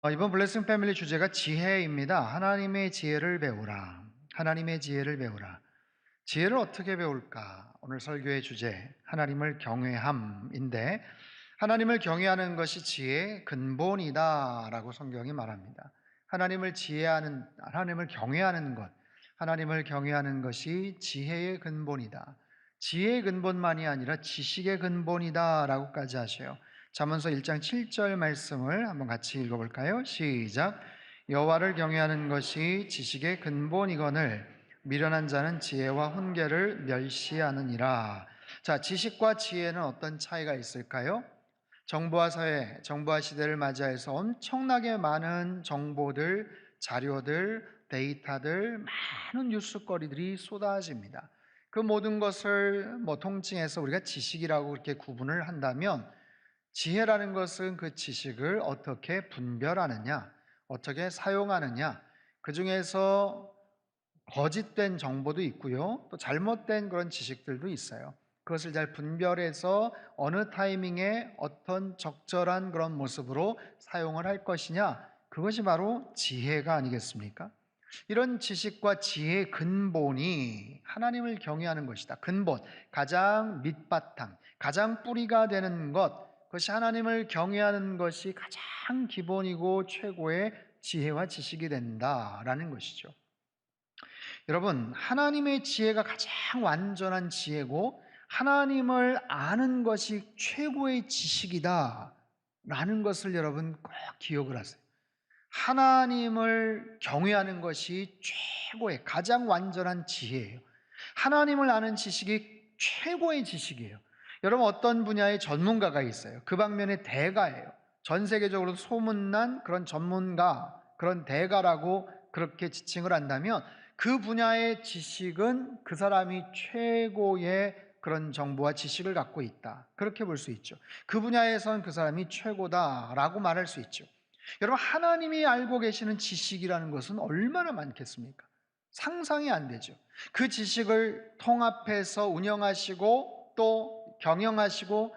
이번 블레싱 패밀리 주제가 지혜입니다. 하나님의 지혜를 배우라. 하나님의 지혜를 배우라. 지혜를 어떻게 배울까? 오늘 설교의 주제, 하나님을 경외함인데, 하나님을 경외하는 것이 지혜의 근본이다라고 성경이 말합니다. 하나님을 경외하는 것, 하나님을 경외하는 것이 지혜의 근본이다. 지혜의 근본만이 아니라 지식의 근본이다라고까지 하셔요. 잠언서 1장 7절 말씀을 한번 같이 읽어볼까요? 시작. 여호와를 경외하는 것이 지식의 근본이거늘 미련한 자는 지혜와 훈계를 멸시하느니라. 자, 지식과 지혜는 어떤 차이가 있을까요? 정보화 사회, 정보화 시대를 맞이해서 엄청나게 많은 정보들, 자료들, 데이터들, 많은 뉴스거리들이 쏟아집니다. 그 모든 것을 통칭해서 우리가 지식이라고 이렇게 구분을 한다면, 지혜라는 것은 그 지식을 어떻게 분별하느냐, 어떻게 사용하느냐, 그 중에서 거짓된 정보도 있고요, 또 잘못된 그런 지식들도 있어요. 그것을 잘 분별해서 어느 타이밍에 어떤 적절한 그런 모습으로 사용을 할 것이냐, 그것이 바로 지혜가 아니겠습니까? 이런 지식과 지혜의 근본이 하나님을 경외하는 것이다. 근본, 가장 밑바탕, 가장 뿌리가 되는 것, 그것이 하나님을 경외하는 것이 가장 기본이고 최고의 지혜와 지식이 된다라는 것이죠. 여러분, 하나님의 지혜가 가장 완전한 지혜고 하나님을 아는 것이 최고의 지식이다 라는 것을 여러분 꼭 기억을 하세요. 하나님을 경외하는 것이 최고의 가장 완전한 지혜예요. 하나님을 아는 지식이 최고의 지식이에요. 여러분, 어떤 분야의 전문가가 있어요. 그 방면의 대가예요. 전 세계적으로 소문난 그런 전문가, 그런 대가라고 그렇게 지칭을 한다면 그 분야의 지식은 그 사람이 최고의 그런 정보와 지식을 갖고 있다. 그렇게 볼 수 있죠. 그 분야에선 그 사람이 최고다라고 말할 수 있죠. 여러분, 하나님이 알고 계시는 지식이라는 것은 얼마나 많겠습니까? 상상이 안 되죠. 그 지식을 통합해서 운영하시고 또 경영하시고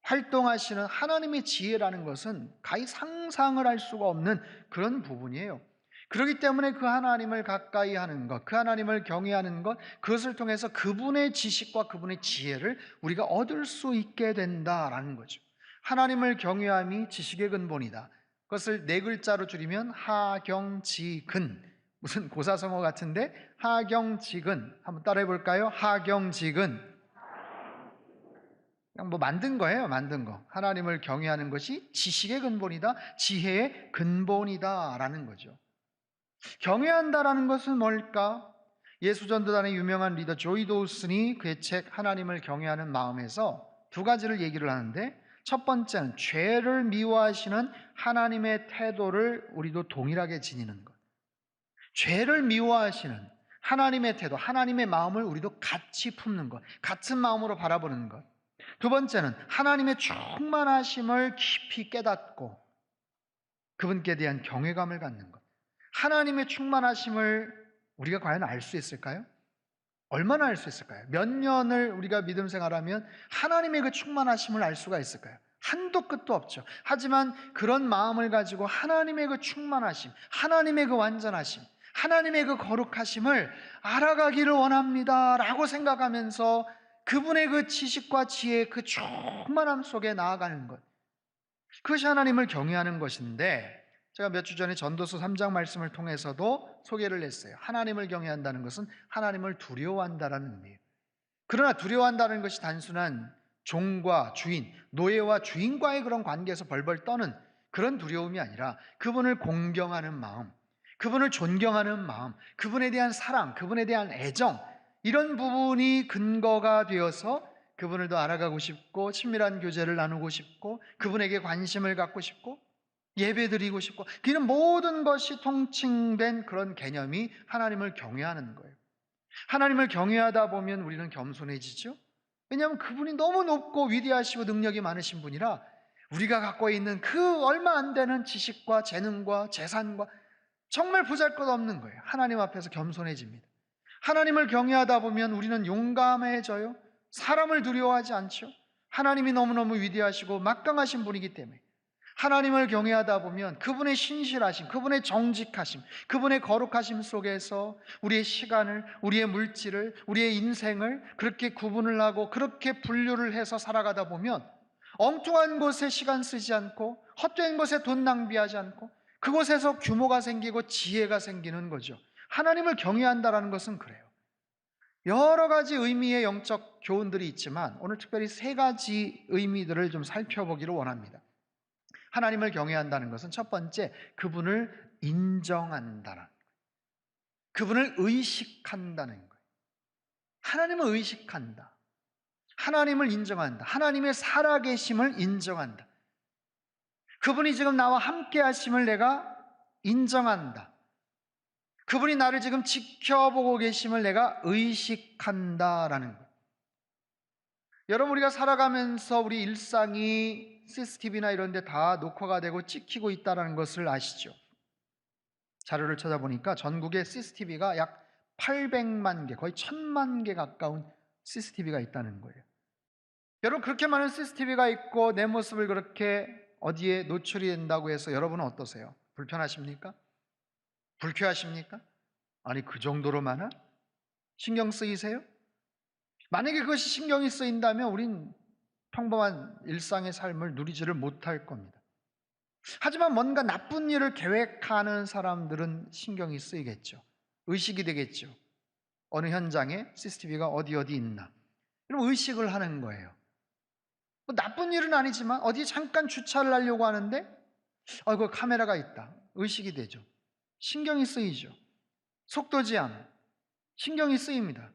활동하시는 하나님의 지혜라는 것은 가히 상상을 할 수가 없는 그런 부분이에요. 그렇기 때문에 그 하나님을 가까이 하는 것, 그 하나님을 경외하는 것, 그것을 통해서 그분의 지식과 그분의 지혜를 우리가 얻을 수 있게 된다라는 거죠. 하나님을 경외함이 지식의 근본이다. 그것을 네 글자로 줄이면 하경지근. 무슨 고사성어 같은데 하경지근. 한번 따라해 볼까요? 하경지근. 그냥 만든 거예요, 만든 거. 하나님을 경외하는 것이 지식의 근본이다, 지혜의 근본이다라는 거죠. 경외한다라는 것은 뭘까? 예수전도단의 유명한 리더 조이 도우슨이 그의 책 하나님을 경외하는 마음에서 두 가지를 얘기를 하는데, 첫 번째는 죄를 미워하시는 하나님의 태도를 우리도 동일하게 지니는 것. 죄를 미워하시는 하나님의 태도, 하나님의 마음을 우리도 같이 품는 것, 같은 마음으로 바라보는 것. 두 번째는 하나님의 충만하심을 깊이 깨닫고 그분께 대한 경외감을 갖는 것. 하나님의 충만하심을 우리가 과연 알 수 있을까요? 얼마나 알 수 있을까요? 몇 년을 우리가 믿음 생활하면 하나님의 그 충만하심을 알 수가 있을까요? 한도 끝도 없죠. 하지만 그런 마음을 가지고 하나님의 그 충만하심, 하나님의 그 완전하심, 하나님의 그 거룩하심을 알아가기를 원합니다 라고 생각하면서 그분의 그 지식과 지혜의 그 충만함 속에 나아가는 것, 그것이 하나님을 경외하는 것인데, 제가 몇 주 전에 전도서 3장 말씀을 통해서도 소개를 했어요. 하나님을 경외한다는 것은 하나님을 두려워한다라는 의미예요. 그러나 두려워한다는 것이 단순한 종과 주인, 노예와 주인과의 그런 관계에서 벌벌 떠는 그런 두려움이 아니라 그분을 공경하는 마음, 그분을 존경하는 마음, 그분에 대한 사랑, 그분에 대한 애정, 이런 부분이 근거가 되어서 그분을 더 알아가고 싶고 친밀한 교제를 나누고 싶고 그분에게 관심을 갖고 싶고 예배드리고 싶고, 이런 모든 것이 통칭된 그런 개념이 하나님을 경외하는 거예요. 하나님을 경외하다 보면 우리는 겸손해지죠. 왜냐하면 그분이 너무 높고 위대하시고 능력이 많으신 분이라 우리가 갖고 있는 그 얼마 안 되는 지식과 재능과 재산과 정말 보잘것없는 거예요. 하나님 앞에서 겸손해집니다. 하나님을 경외하다 보면 우리는 용감해져요. 사람을 두려워하지 않죠. 하나님이 너무너무 위대하시고 막강하신 분이기 때문에. 하나님을 경외하다 보면 그분의 신실하심, 그분의 정직하심, 그분의 거룩하심 속에서 우리의 시간을, 우리의 물질을, 우리의 인생을 그렇게 구분을 하고 그렇게 분류를 해서 살아가다 보면 엉뚱한 곳에 시간 쓰지 않고 헛된 곳에 돈 낭비하지 않고 그곳에서 규모가 생기고 지혜가 생기는 거죠. 하나님을 경외한다라는 것은 그래요. 여러 가지 의미의 영적 교훈들이 있지만 오늘 특별히 세 가지 의미들을 좀 살펴보기를 원합니다. 하나님을 경외한다는 것은 첫 번째, 그분을 인정한다는 거예요. 그분을 의식한다는 거예요. 하나님을 의식한다. 하나님을 인정한다. 하나님의 살아계심을 인정한다. 그분이 지금 나와 함께 하심을 내가 인정한다. 그분이 나를 지금 지켜보고 계심을 내가 의식한다라는 거예요. 여러분, 우리가 살아가면서 우리 일상이 CCTV나 이런 데 다 녹화가 되고 찍히고 있다는 것을 아시죠? 자료를 찾아보니까 전국에 CCTV가 약 800만 개, 거의 1000만 개 가까운 CCTV가 있다는 거예요. 여러분, 그렇게 많은 CCTV가 있고 내 모습을 그렇게 어디에 노출이 된다고 해서 여러분은 어떠세요? 불편하십니까? 불쾌하십니까? 아니, 그 정도로 많아? 신경 쓰이세요? 만약에 그것이 신경이 쓰인다면 우린 평범한 일상의 삶을 누리지를 못할 겁니다. 하지만 뭔가 나쁜 일을 계획하는 사람들은 신경이 쓰이겠죠. 의식이 되겠죠. 어느 현장에 CCTV가 어디 있나. 이런 의식을 하는 거예요. 뭐 나쁜 일은 아니지만 어디에 잠깐 주차를 하려고 하는데 그 카메라가 있다. 의식이 되죠. 신경이 쓰이죠. 속도 제한, 신경이 쓰입니다.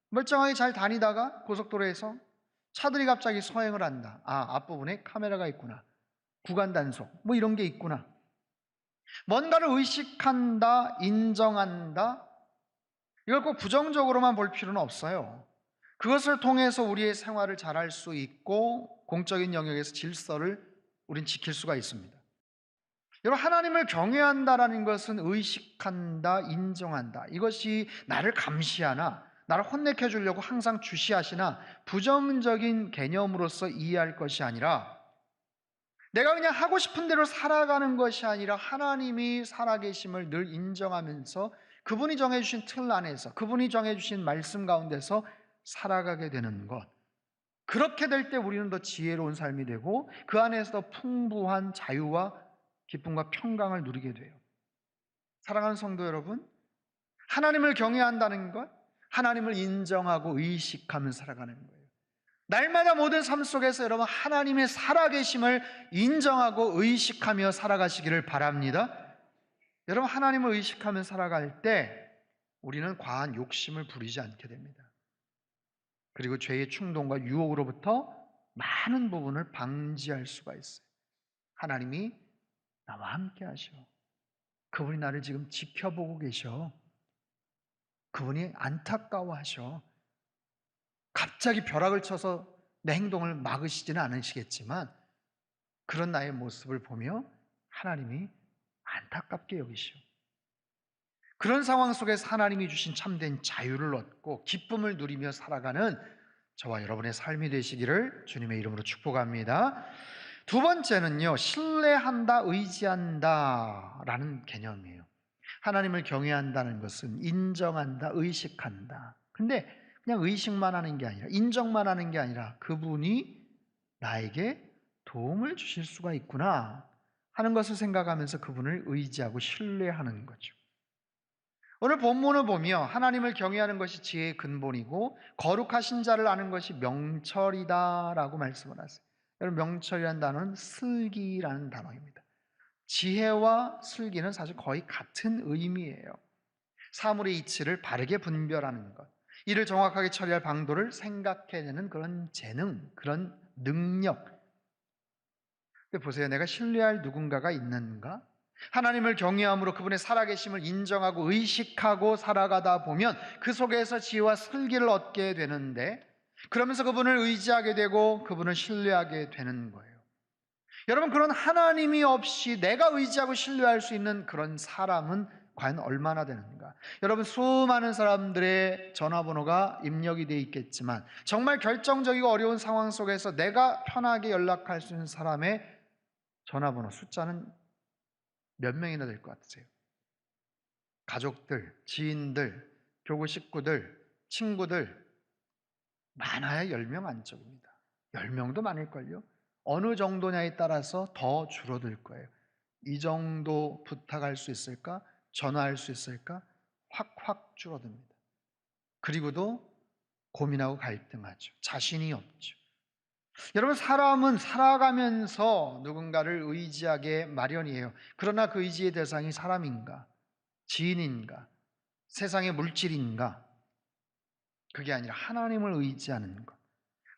멀쩡하게 잘 다니다가 고속도로에서 차들이 갑자기 서행을 한다. 앞부분에 카메라가 있구나. 구간 단속, 뭐 이런 게 있구나. 뭔가를 의식한다, 인정한다. 이걸 꼭 부정적으로만 볼 필요는 없어요. 그것을 통해서 우리의 생활을 잘할 수 있고 공적인 영역에서 질서를 우린 지킬 수가 있습니다. 여러분, 하나님을 경외한다라는 것은 의식한다, 인정한다. 이것이 나를 감시하나 나를 혼내켜 주려고 항상 주시하시나 부정적인 개념으로서 이해할 것이 아니라 내가 그냥 하고 싶은 대로 살아가는 것이 아니라 하나님이 살아계심을 늘 인정하면서 그분이 정해주신 틀 안에서 그분이 정해주신 말씀 가운데서 살아가게 되는 것. 그렇게 될 때 우리는 더 지혜로운 삶이 되고 그 안에서 더 풍부한 자유와 기쁨과 평강을 누리게 돼요. 사랑하는 성도 여러분, 하나님을 경외한다는 것, 하나님을 인정하고 의식하면서 살아가는 거예요. 날마다 모든 삶 속에서 여러분 하나님의 살아계심을 인정하고 의식하며 살아가시기를 바랍니다. 여러분, 하나님을 의식하며 살아갈 때 우리는 과한 욕심을 부리지 않게 됩니다. 그리고 죄의 충동과 유혹으로부터 많은 부분을 방지할 수가 있어요. 하나님이 나와 함께 하셔. 그분이 나를 지금 지켜보고 계셔. 그분이 안타까워하셔. 갑자기 벼락을 쳐서 내 행동을 막으시지는 않으시겠지만 그런 나의 모습을 보며 하나님이 안타깝게 여기시오. 그런 상황 속에서 하나님이 주신 참된 자유를 얻고 기쁨을 누리며 살아가는 저와 여러분의 삶이 되시기를 주님의 이름으로 축복합니다. 두 번째는요, 신뢰한다, 의지한다 라는 개념이에요. 하나님을 경외한다는 것은 인정한다, 의식한다. 근데 그냥 의식만 하는 게 아니라, 인정만 하는 게 아니라 그분이 나에게 도움을 주실 수가 있구나 하는 것을 생각하면서 그분을 의지하고 신뢰하는 거죠. 오늘 본문을 보며 하나님을 경외하는 것이 지혜의 근본이고 거룩하신 자를 아는 것이 명철이다라고 말씀을 하세요. 여러분, 명철이라는 단어는 슬기라는 단어입니다. 지혜와 슬기는 사실 거의 같은 의미예요. 사물의 이치를 바르게 분별하는 것, 이를 정확하게 처리할 방도를 생각해내는 그런 재능, 그런 능력. 근데 보세요, 내가 신뢰할 누군가가 있는가? 하나님을 경외함으로 그분의 살아계심을 인정하고 의식하고 살아가다 보면 그 속에서 지혜와 슬기를 얻게 되는데, 그러면서 그분을 의지하게 되고 그분을 신뢰하게 되는 거예요. 여러분, 그런 하나님이 없이 내가 의지하고 신뢰할 수 있는 그런 사람은 과연 얼마나 되는가? 여러분, 수많은 사람들의 전화번호가 입력이 되어 있겠지만 정말 결정적이고 어려운 상황 속에서 내가 편하게 연락할 수 있는 사람의 전화번호 숫자는 몇 명이나 될 것 같으세요? 가족들, 지인들, 교구 식구들, 친구들 많아야 10명 안쪽입니다. 10명도 많을걸요? 어느 정도냐에 따라서 더 줄어들 거예요. 이 정도 부탁할 수 있을까? 전화할 수 있을까? 확 줄어듭니다. 그리고도 고민하고 갈등하죠. 자신이 없죠. 여러분, 사람은 살아가면서 누군가를 의지하게 마련이에요. 그러나 그 의지의 대상이 사람인가? 지인인가? 세상의 물질인가? 그게 아니라 하나님을 의지하는 것.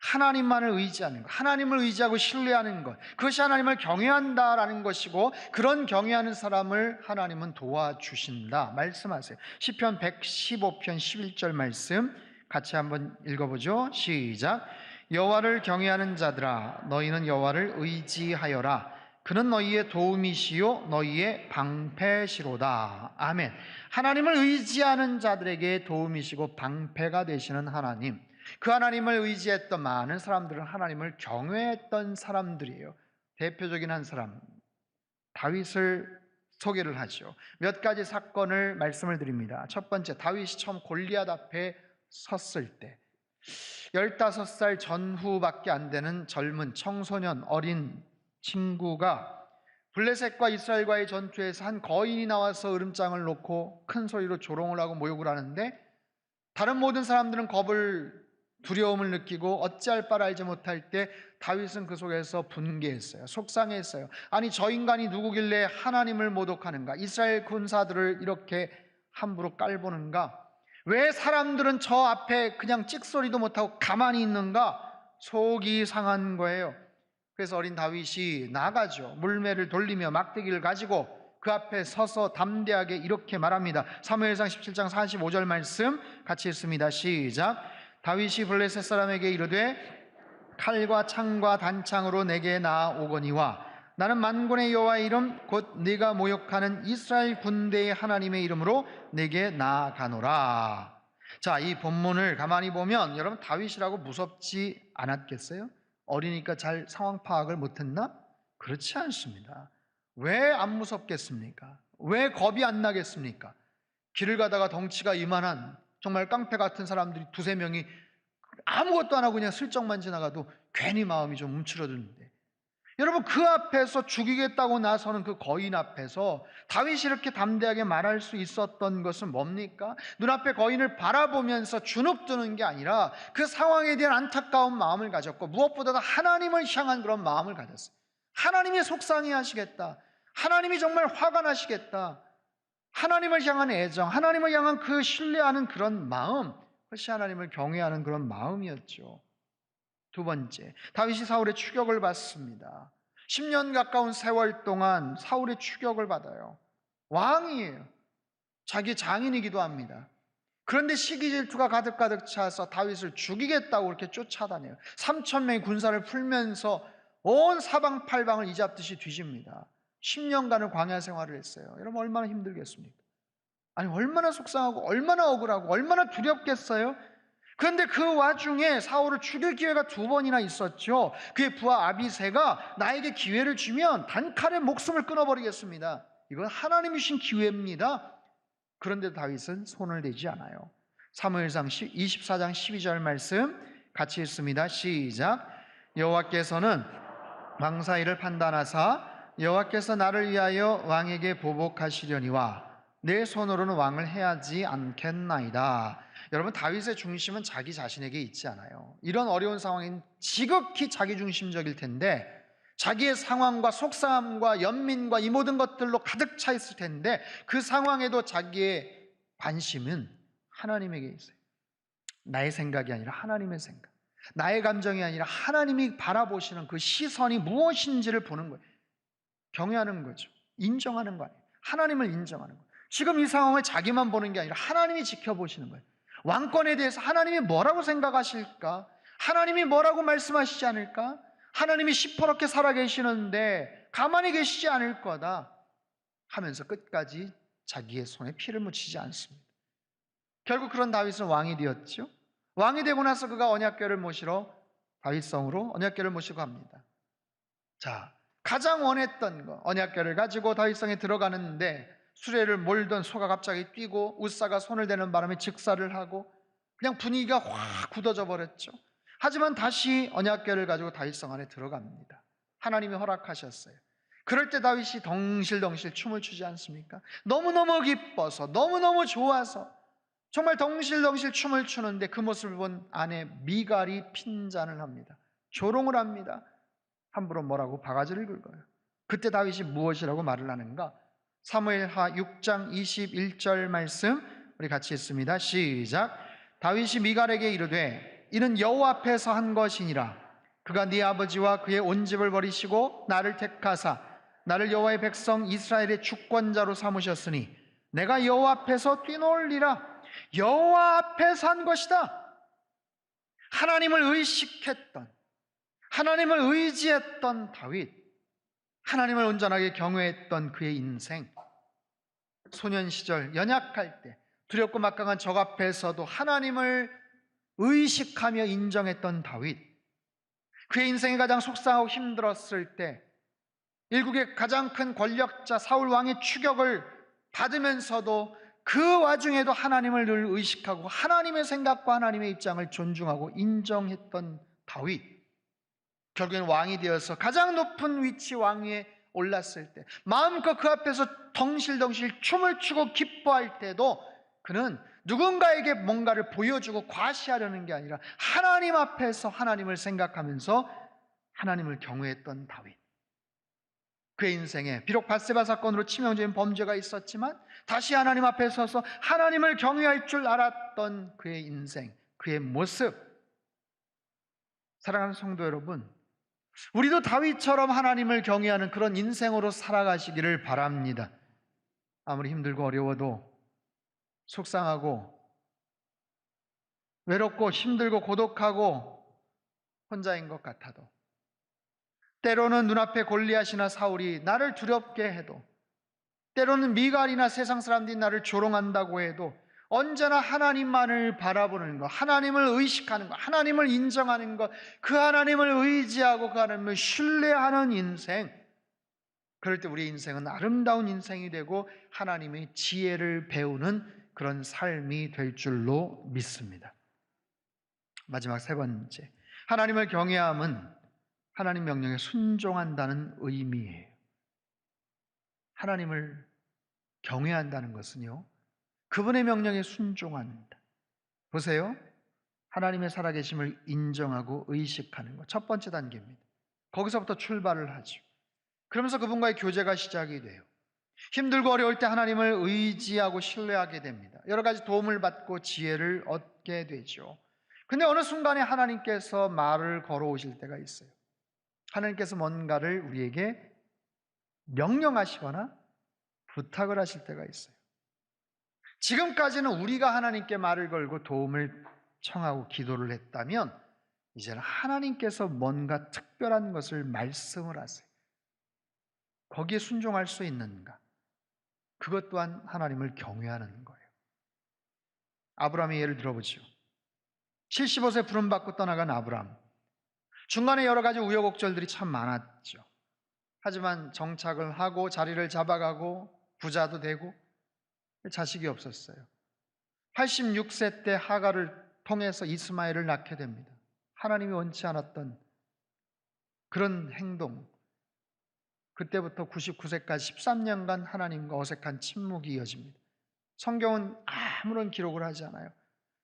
하나님만을 의지하는 것. 하나님을 의지하고 신뢰하는 것. 그것이 하나님을 경외한다라는 것이고, 그런 경외하는 사람을 하나님은 도와주신다 말씀하세요. 시편 115편 11절 말씀 같이 한번 읽어보죠. 시작. 여호와를 경외하는 자들아, 너희는 여호와를 의지하여라. 그는 너희의 도움이시요 너희의 방패시로다. 아멘. 하나님을 의지하는 자들에게 도움이시고 방패가 되시는 하나님, 그 하나님을 의지했던 많은 사람들은 하나님을 경외했던 사람들이에요. 대표적인 한 사람, 다윗을 소개를 하죠. 몇 가지 사건을 말씀을 드립니다. 첫 번째, 다윗이 처음 골리앗 앞에 섰을 때 15살 전후밖에 안 되는 젊은 청소년, 어린 친구가 블레셋과 이스라엘과의 전투에서 한 거인이 나와서 으름장을 놓고 큰 소리로 조롱을 하고 모욕을 하는데, 다른 모든 사람들은 두려움을 느끼고 어찌할 바를 알지 못할 때 다윗은 그 속에서 분개했어요. 속상했어요. 아니, 저 인간이 누구길래 하나님을 모독하는가? 이스라엘 군사들을 이렇게 함부로 깔보는가? 왜 사람들은 저 앞에 그냥 찍소리도 못하고 가만히 있는가? 속이 상한 거예요. 그래서 어린 다윗이 나가죠. 물매를 돌리며 막대기를 가지고 그 앞에 서서 담대하게 이렇게 말합니다. 사무엘상 17장 45절 말씀 같이 읽습니다. 시작. 다윗이 블레셋 사람에게 이르되 칼과 창과 단창으로 내게 나아오거니와 나는 만군의 여호와의 이름 곧 네가 모욕하는 이스라엘 군대의 하나님의 이름으로 내게 나아가노라. 자, 이 본문을 가만히 보면 여러분, 다윗이라고 무섭지 않았겠어요? 어리니까 잘 상황 파악을 못했나? 그렇지 않습니다. 왜 안 무섭겠습니까? 왜 겁이 안 나겠습니까? 길을 가다가 덩치가 이만한 정말 깡패 같은 사람들이 두세 명이 아무것도 안 하고 그냥 슬쩍만 지나가도 괜히 마음이 좀 움츠러드는데, 여러분, 그 앞에서 죽이겠다고 나서는 그 거인 앞에서 다윗이 이렇게 담대하게 말할 수 있었던 것은 뭡니까? 눈앞에 거인을 바라보면서 주눅드는 게 아니라 그 상황에 대한 안타까운 마음을 가졌고, 무엇보다도 하나님을 향한 그런 마음을 가졌어요. 하나님이 속상해 하시겠다. 하나님이 정말 화가 나시겠다. 하나님을 향한 애정, 하나님을 향한 그 신뢰하는 그런 마음, 그것이 하나님을 경외하는 그런 마음이었죠. 두 번째, 다윗이 사울의 추격을 받습니다. 10년 가까운 세월 동안 사울의 추격을 받아요. 왕이에요. 자기 장인이기도 합니다. 그런데 시기 질투가 가득가득 차서 다윗을 죽이겠다고 그렇게 쫓아다녀요. 3,000명의 군사를 풀면서 온 사방팔방을 이잡듯이 뒤집니다. 10년간을 광야 생활을 했어요. 여러분, 얼마나 힘들겠습니까? 아니, 얼마나 속상하고 얼마나 억울하고 얼마나 두렵겠어요? 그런데 그 와중에 사울을 죽일 기회가 2번이나 있었죠. 그의 부하 아비새가 나에게 기회를 주면 단칼에 목숨을 끊어버리겠습니다. 이건 하나님이 주신 기회입니다. 그런데 다윗은 손을 대지 않아요. 사무엘상 24장 12절 말씀 같이 읽습니다. 시작. 여호와께서는 왕사이를 판단하사 여호와께서 나를 위하여 왕에게 보복하시려니와 내 손으로는 왕을 해하지 않겠나이다. 여러분, 다윗의 중심은 자기 자신에게 있지 않아요. 이런 어려운 상황인 지극히 자기중심적일 텐데, 자기의 상황과 속상함과 연민과 이 모든 것들로 가득 차 있을 텐데, 그 상황에도 자기의 관심은 하나님에게 있어요. 나의 생각이 아니라 하나님의 생각, 나의 감정이 아니라 하나님이 바라보시는 그 시선이 무엇인지를 보는 거예요. 경외하는 거죠. 인정하는 거 아니에요. 하나님을 인정하는 거예요. 지금 이 상황을 자기만 보는 게 아니라 하나님이 지켜보시는 거예요. 왕권에 대해서 하나님이 뭐라고 생각하실까? 하나님이 뭐라고 말씀하시지 않을까? 하나님이 시퍼렇게 살아계시는데 가만히 계시지 않을 거다 하면서 끝까지 자기의 손에 피를 묻히지 않습니다. 결국 그런 다윗은 왕이 되었죠. 왕이 되고 나서 그가 언약궤를 모시러 다윗성으로 언약궤를 모시고 갑니다. 자, 가장 원했던 거, 언약궤를 가지고 다윗성에 들어가는데 수레를 몰던 소가 갑자기 뛰고 웃사가 손을 대는 바람에 즉사를 하고 그냥 분위기가 확 굳어져 버렸죠. 하지만 다시 언약궤를 가지고 다윗성 안에 들어갑니다. 하나님이 허락하셨어요. 그럴 때 다윗이 덩실덩실 춤을 추지 않습니까? 너무너무 기뻐서, 너무너무 좋아서 정말 덩실덩실 춤을 추는데 그 모습을 본 아내 미갈이 핀잔을 합니다. 조롱을 합니다. 함부로 뭐라고 바가지를 긁어요. 그때 다윗이 무엇이라고 말을 하는가? 사무엘하 6장 21절 말씀 우리 같이 읽습니다. 시작. 다윗이 미갈에게 이르되 이는 여호와 앞에서 한 것이니라. 그가 네 아버지와 그의 온 집을 버리시고 나를 택하사 나를 여호와의 백성 이스라엘의 주권자로 삼으셨으니 내가 여호와 앞에서 뛰놀리라. 여호와 앞에서 한 것이다. 하나님을 의식했던, 하나님을 의지했던 다윗, 하나님을 온전하게 경외했던 그의 인생, 소년 시절 연약할 때 두렵고 막강한 적 앞에서도 하나님을 의식하며 인정했던 다윗, 그의 인생이 가장 속상하고 힘들었을 때 일국의 가장 큰 권력자 사울 왕의 추격을 받으면서도 그 와중에도 하나님을 늘 의식하고 하나님의 생각과 하나님의 입장을 존중하고 인정했던 다윗, 결국엔 왕이 되어서 가장 높은 위치 왕위에 올랐을 때 마음껏 그 앞에서 덩실덩실 춤을 추고 기뻐할 때도 그는 누군가에게 뭔가를 보여주고 과시하려는 게 아니라 하나님 앞에서 하나님을 생각하면서 하나님을 경외했던 다윗. 그의 인생에 비록 밧세바 사건으로 치명적인 범죄가 있었지만 다시 하나님 앞에 서서 하나님을 경외할 줄 알았던 그의 인생, 그의 모습. 사랑하는 성도 여러분, 우리도 다윗처럼 하나님을 경외하는 그런 인생으로 살아가시기를 바랍니다. 아무리 힘들고 어려워도, 속상하고 외롭고 힘들고 고독하고 혼자인 것 같아도, 때로는 눈앞에 골리앗이나 사울이 나를 두렵게 해도, 때로는 미갈이나 세상 사람들이 나를 조롱한다고 해도 언제나 하나님만을 바라보는 것, 하나님을 의식하는 것, 하나님을 인정하는 것, 그 하나님을 의지하고 그 하나님을 신뢰하는 인생, 그럴 때 우리의 인생은 아름다운 인생이 되고 하나님의 지혜를 배우는 그런 삶이 될 줄로 믿습니다. 마지막 세 번째, 하나님을 경외함은 하나님 명령에 순종한다는 의미예요. 하나님을 경외한다는 것은요, 그분의 명령에 순종합니다. 보세요. 하나님의 살아계심을 인정하고 의식하는 것. 첫 번째 단계입니다. 거기서부터 출발을 하죠. 그러면서 그분과의 교제가 시작이 돼요. 힘들고 어려울 때 하나님을 의지하고 신뢰하게 됩니다. 여러 가지 도움을 받고 지혜를 얻게 되죠. 근데 어느 순간에 하나님께서 말을 걸어오실 때가 있어요. 하나님께서 뭔가를 우리에게 명령하시거나 부탁을 하실 때가 있어요. 지금까지는 우리가 하나님께 말을 걸고 도움을 청하고 기도를 했다면 이제는 하나님께서 뭔가 특별한 것을 말씀을 하세요. 거기에 순종할 수 있는가? 그것 또한 하나님을 경외하는 거예요. 아브라함의 예를 들어보죠. 75세 부름받고 떠나간 아브라함. 중간에 여러 가지 우여곡절들이 참 많았죠. 하지만 정착을 하고 자리를 잡아가고 부자도 되고 자식이 없었어요. 86세 때 하갈을 통해서 이스마엘을 낳게 됩니다. 하나님이 원치 않았던 그런 행동. 그때부터 99세까지 13년간 하나님과 어색한 침묵이 이어집니다. 성경은 아무런 기록을 하지 않아요.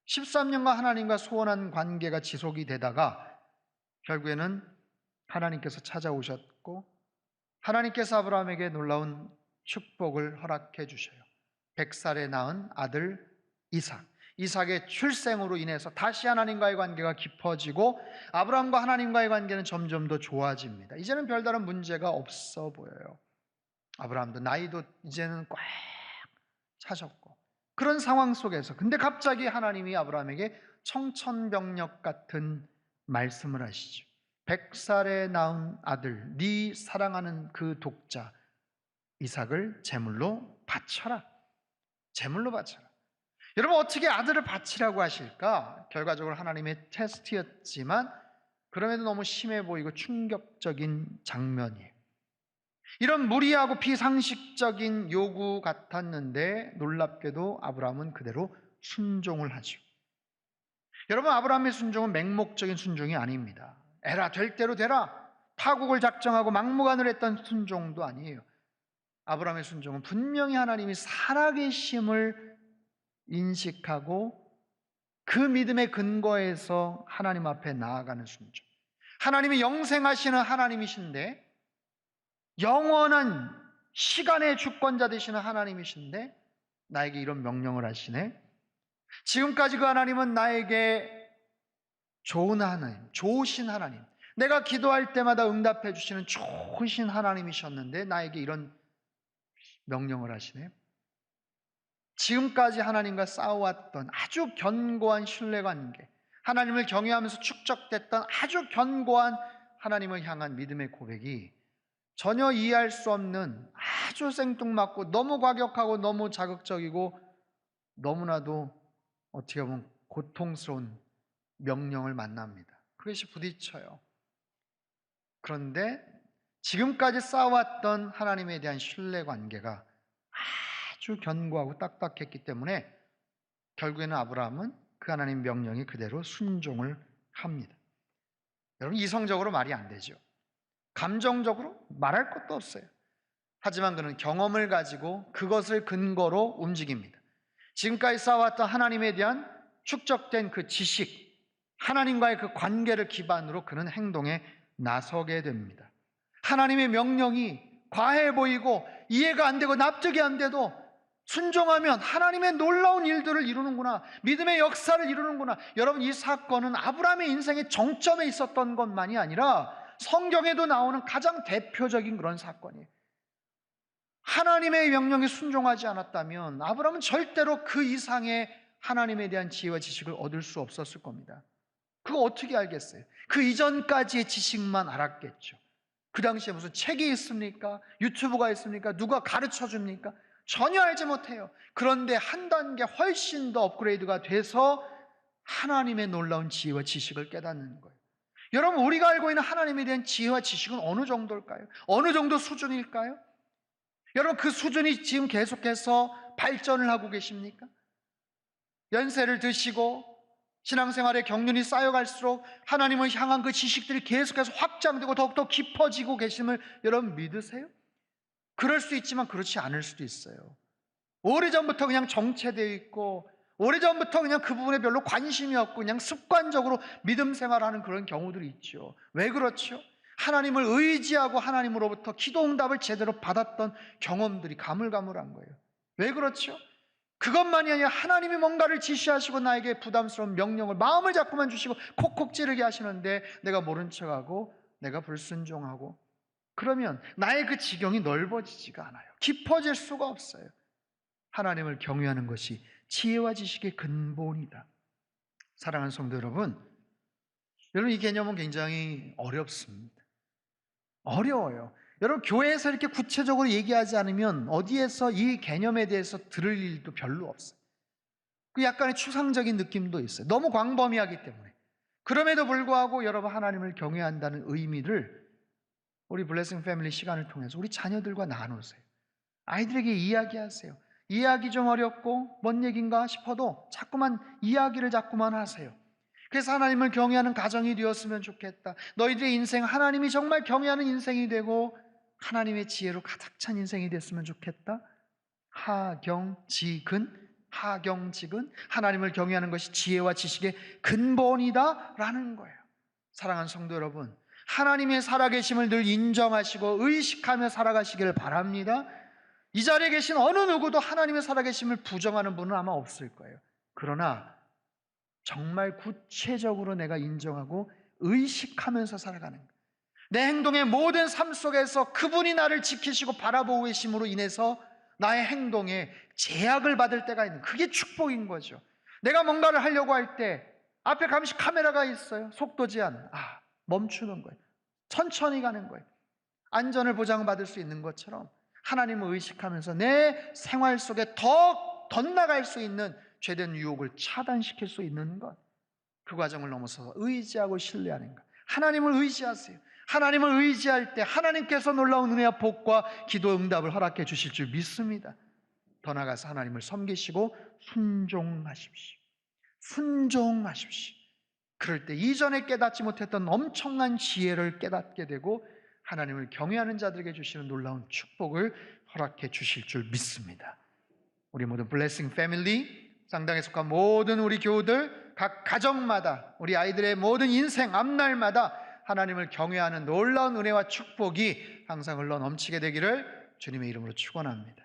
13년간 하나님과 소원한 관계가 지속이 되다가 결국에는 하나님께서 찾아오셨고 하나님께서 아브라함에게 놀라운 축복을 허락해 주셔요. 100살에 낳은 아들 이삭. 이삭의 출생으로 인해서 다시 하나님과의 관계가 깊어지고 아브라함과 하나님과의 관계는 점점 더 좋아집니다. 이제는 별다른 문제가 없어 보여요. 아브라함도 나이도 이제는 꽉 차셨고 그런 상황 속에서 근데 갑자기 하나님이 아브라함에게 청천벽력 같은 말씀을 하시죠. 100살에 낳은 아들, 네 사랑하는 그 독자 이삭을 제물로 바쳐라. 제물로 바쳐라. 여러분 어떻게 아들을 바치라고 하실까? 결과적으로 하나님의 테스트였지만 그럼에도 너무 심해 보이고 충격적인 장면이에요. 이런 무리하고 비상식적인 요구 같았는데 놀랍게도 아브라함은 그대로 순종을 하죠. 여러분, 아브라함의 순종은 맹목적인 순종이 아닙니다. 에라 될 대로 되라, 파국을 작정하고 막무가내로 했던 순종도 아니에요. 아브라함의 순종은 분명히 하나님이 살아계심을 인식하고 그 믿음의 근거에서 하나님 앞에 나아가는 순종. 하나님이 영생하시는 하나님이신데, 영원한 시간의 주권자 되시는 하나님이신데 나에게 이런 명령을 하시네. 지금까지 그 하나님은 나에게 좋은 하나님, 좋으신 하나님, 내가 기도할 때마다 응답해 주시는 좋으신 하나님이셨는데 나에게 이런 명령을 하시네. 지금까지 하나님과 싸워왔던 아주 견고한 신뢰관계, 하나님을 경외하면서 축적됐던 아주 견고한 하나님을 향한 믿음의 고백이 전혀 이해할 수 없는 아주 생뚱맞고 너무 과격하고 너무 자극적이고 너무나도 어떻게 보면 고통스러운 명령을 만납니다. 그것이 부딪혀요. 그런데 지금까지 쌓아왔던 하나님에 대한 신뢰관계가 아주 견고하고 딱딱했기 때문에 결국에는 아브라함은 그 하나님 명령이 그대로 순종을 합니다. 여러분, 이성적으로 말이 안 되죠. 감정적으로 말할 것도 없어요. 하지만 그는 경험을 가지고 그것을 근거로 움직입니다. 지금까지 쌓아왔던 하나님에 대한 축적된 그 지식, 하나님과의 그 관계를 기반으로 그는 행동에 나서게 됩니다. 하나님의 명령이 과해 보이고 이해가 안 되고 납득이 안 돼도 순종하면 하나님의 놀라운 일들을 이루는구나, 믿음의 역사를 이루는구나. 여러분, 이 사건은 아브라함의 인생의 정점에 있었던 것만이 아니라 성경에도 나오는 가장 대표적인 그런 사건이에요. 하나님의 명령에 순종하지 않았다면 아브라함은 절대로 그 이상의 하나님에 대한 지혜와 지식을 얻을 수 없었을 겁니다. 그거 어떻게 알겠어요? 그 이전까지의 지식만 알았겠죠. 그 당시에 무슨 책이 있습니까? 유튜브가 있습니까? 누가 가르쳐 줍니까? 전혀 알지 못해요. 그런데 한 단계 훨씬 더 업그레이드가 돼서 하나님의 놀라운 지혜와 지식을 깨닫는 거예요. 여러분, 우리가 알고 있는 하나님에 대한 지혜와 지식은 어느 정도일까요? 어느 정도 수준일까요? 여러분, 그 수준이 지금 계속해서 발전을 하고 계십니까? 연세를 드시고 신앙생활의 경륜이 쌓여갈수록 하나님을 향한 그 지식들이 계속해서 확장되고 더욱더 깊어지고 계심을 여러분 믿으세요? 그럴 수 있지만 그렇지 않을 수도 있어요. 오래전부터 그냥 정체되어 있고 오래전부터 그냥 그 부분에 별로 관심이 없고 그냥 습관적으로 믿음 생활하는 그런 경우들이 있죠. 왜 그렇죠? 하나님을 의지하고 하나님으로부터 기도 응답을 제대로 받았던 경험들이 가물가물한 거예요. 왜 그렇죠? 그것만이 아니라 하나님이 뭔가를 지시하시고 나에게 부담스러운 명령을 마음을 자꾸만 주시고 콕콕 찌르게 하시는데 내가 모른 척하고 내가 불순종하고 그러면 나의 그 지경이 넓어지지가 않아요. 깊어질 수가 없어요. 하나님을 경외하는 것이 지혜와 지식의 근본이다. 사랑하는 성도 여러분, 이 개념은 굉장히 어렵습니다. 어려워요. 여러분, 교회에서 이렇게 구체적으로 얘기하지 않으면 어디에서 이 개념에 대해서 들을 일도 별로 없어요. 그 약간의 추상적인 느낌도 있어요. 너무 광범위하기 때문에. 그럼에도 불구하고 여러분, 하나님을 경외한다는 의미를 우리 블레싱 패밀리 시간을 통해서 우리 자녀들과 나누세요. 아이들에게 이야기하세요. 이해하기 좀 어렵고 뭔 얘기인가 싶어도 자꾸만 이야기를 자꾸만 하세요. 그래서 하나님을 경외하는 가정이 되었으면 좋겠다. 너희들의 인생 하나님이 정말 경외하는 인생이 되고 하나님의 지혜로 가득 찬 인생이 됐으면 좋겠다. 하경직은 하나님을 경외하는 것이 지혜와 지식의 근본이다 라는 거예요. 사랑하는 성도 여러분, 하나님의 살아계심을 늘 인정하시고 의식하며 살아가시기를 바랍니다. 이 자리에 계신 어느 누구도 하나님의 살아계심을 부정하는 분은 아마 없을 거예요. 그러나 정말 구체적으로 내가 인정하고 의식하면서 살아가는 거예요. 내 행동의 모든 삶 속에서 그분이 나를 지키시고 바라보고 계심으로 인해서 나의 행동에 제약을 받을 때가 있는, 그게 축복인 거죠. 내가 뭔가를 하려고 할 때 앞에 감시 카메라가 있어요. 속도 제한, 멈추는 거예요. 천천히 가는 거예요. 안전을 보장받을 수 있는 것처럼 하나님을 의식하면서 내 생활 속에 더 덧나갈 수 있는 죄된 유혹을 차단시킬 수 있는 것, 그 과정을 넘어서서 의지하고 신뢰하는 것. 하나님을 의지하세요. 하나님을 의지할 때 하나님께서 놀라운 은혜와 복과 기도 응답을 허락해 주실 줄 믿습니다. 더 나아가서 하나님을 섬기시고 순종하십시오. 순종하십시오. 그럴 때 이전에 깨닫지 못했던 엄청난 지혜를 깨닫게 되고 하나님을 경외하는 자들에게 주시는 놀라운 축복을 허락해 주실 줄 믿습니다. 우리 모든 블레싱 패밀리, 상당에 속한 모든 우리 교우들, 각 가정마다 우리 아이들의 모든 인생 앞날마다 하나님을 경외하는 놀라운 은혜와 축복이 항상 흘러 넘치게 되기를 주님의 이름으로 축원합니다.